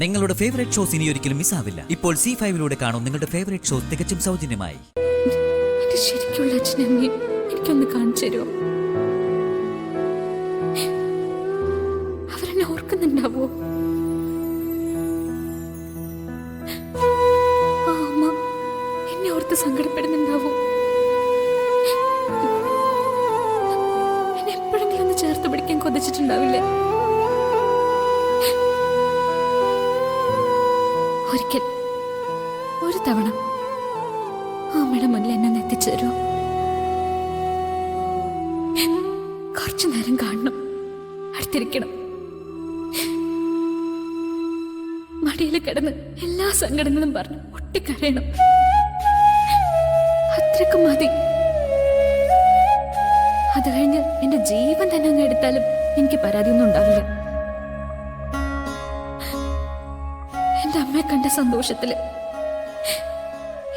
നിങ്ങളുടെ favourite shows ഇനി ഒരിക്കലും മിസ്സാവില്ല. ഇപ്പോൾ C5 കാണും നിങ്ങളുടെ ഫേവറേറ്റ് ഷോസ് തികച്ചും സൗജന്യമായി. ശരിക്കുള്ള അച്ഛനെ എനിക്കൊന്ന് കാണിച്ചു തരുമോ? അവരെന്നെ ഓർക്കുന്നുണ്ടാവോ? ആ അമ്മ എന്നെ ഓർത്ത് സങ്കടപ്പെടുന്നുണ്ടാവോ? എന്നെ എപ്പോഴെങ്കിലും ഒന്ന് ചേർത്ത് പിടിക്കാൻ കൊതിച്ചിട്ടുണ്ടാവില്ലേ? ഒരിക്കൽ ഒരു തവണ അമ്മയുടെ മുന്നിൽ എന്നെ എത്തിച്ചു തരുമോ? കുറച്ചു നേരം കാണണം, അടുത്തിരിക്കണം, മടിയിൽ കിടന്ന് എല്ലാ സങ്കടങ്ങളും പറഞ്ഞ് ഒട്ടിക്കരയണം. അത്രയ്ക്ക് മതി. അത് കഴിഞ്ഞ് എന്റെ ജീവൻ തന്നെ അങ്ങ് എടുത്താലും എനിക്ക് പരാതിയൊന്നും ഉണ്ടാവില്ല. എന്റെ അമ്മയെ കണ്ട സന്തോഷത്തില്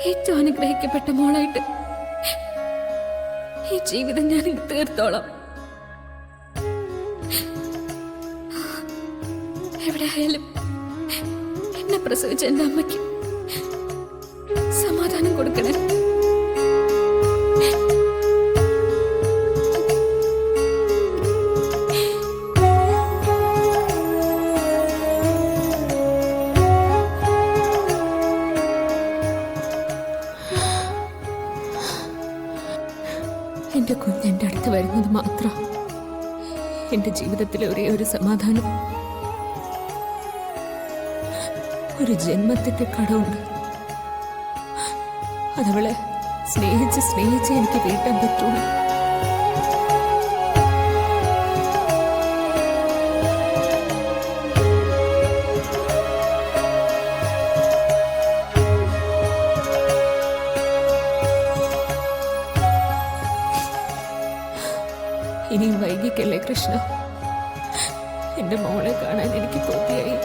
ഏറ്റവും അനുഗ്രഹിക്കപ്പെട്ട മോളായിട്ട് ഈ ജീവിതം ഞാൻ തീർത്തോളാം. എവിടെയായാലും എന്നെ പ്രസവിച്ച എന്റെ അമ്മയ്ക്ക് സമാധാനം കൊടുക്കണേ. എന്റെ കുഞ്ഞെന്റെ അടുത്ത് വരുന്നത് മാത്രം എന്റെ ജീവിതത്തിലെ ഒരേ ഒരു സമാധാനം. ഒരു ജന്മത്തിന്റെ കടമുണ്ട്. അതവളെ സ്നേഹിച്ച് സ്നേഹിച്ച് എനിക്ക് വീട്ടാൻ പറ്റുള്ളൂ. ഇനിയും വൈകിക്കല്ലേ കൃഷ്ണ. എന്റെ മോളെ കാണാൻ എനിക്ക് കൊതിയായി.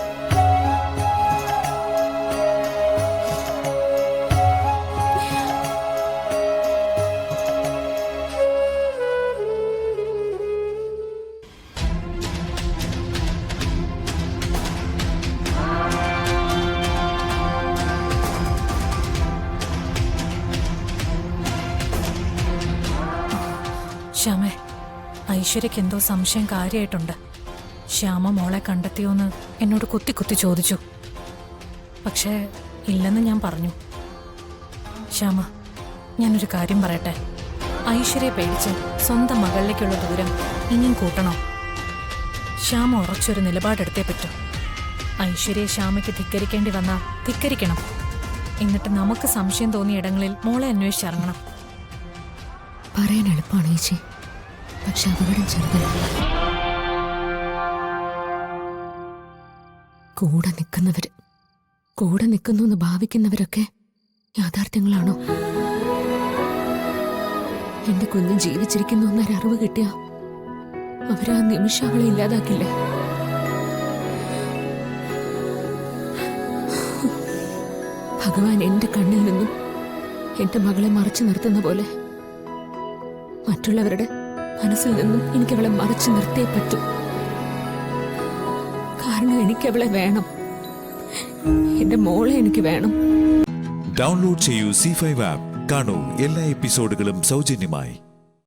ശ്യാമേ, ഐശ്വര്യക്ക് എന്തോ സംശയം കാര്യമായിട്ടുണ്ട്. ശ്യാമ മോളെ കണ്ടെത്തിയോന്ന് എന്നോട് കുത്തി കുത്തി ചോദിച്ചു. പക്ഷേ ഇല്ലെന്ന് ഞാൻ പറഞ്ഞു. ശ്യാമ, ഞാനൊരു കാര്യം പറയട്ടെ. ഐശ്വര്യയെ പേടിച്ച് സ്വന്തം മകളിലേക്കുള്ള ദൂരം ഇനിയും കൂട്ടണോ? ശ്യാമ ഉറച്ചൊരു നിലപാടെടുത്തേ പറ്റൂ. ഐശ്വര്യയെ ശ്യാമയ്ക്ക് ധിക്കരിക്കേണ്ടി വന്നാൽ ധിക്കരിക്കണം. എന്നിട്ട് നമുക്ക് സംശയം തോന്നിയ ഇടങ്ങളിൽ മോളെ അന്വേഷിച്ചിറങ്ങണം. പറയാൻ എളുപ്പമാണ് ചേച്ചി, പക്ഷെ അപകടം ചെറുതല്ല. കൂടെ നിൽക്കുന്നു എന്ന് ഭാവിക്കുന്നവരൊക്കെ യാഥാർത്ഥ്യങ്ങളാണോ? എന്റെ കുഞ്ഞ് ജീവിച്ചിരിക്കുന്നു എന്നൊരറിവ് കിട്ടിയ അവരാ നിമിഷം അവളെ ഇല്ലാതാക്കില്ലേ? ഭഗവാൻ എന്റെ കണ്ണിൽ നിന്നും എന്റെ മകളെ മറച്ചു നിർത്തുന്ന പോലെ മറ്റുള്ളവരുടെ മനസ്സിൽ നിന്നും എനിക്കവളെ മറച്ചു നിർത്തിയേ പറ്റൂ. കാരണം എനിക്കവളെ വേണം. എന്റെ മോളെ എനിക്ക് വേണം. ഡൗൺലോഡ് ചെയ്യൂ C5 ആപ്പ്. കാണൂ എല്ലാ എപ്പിസോഡുകളും സൗജന്യമായി.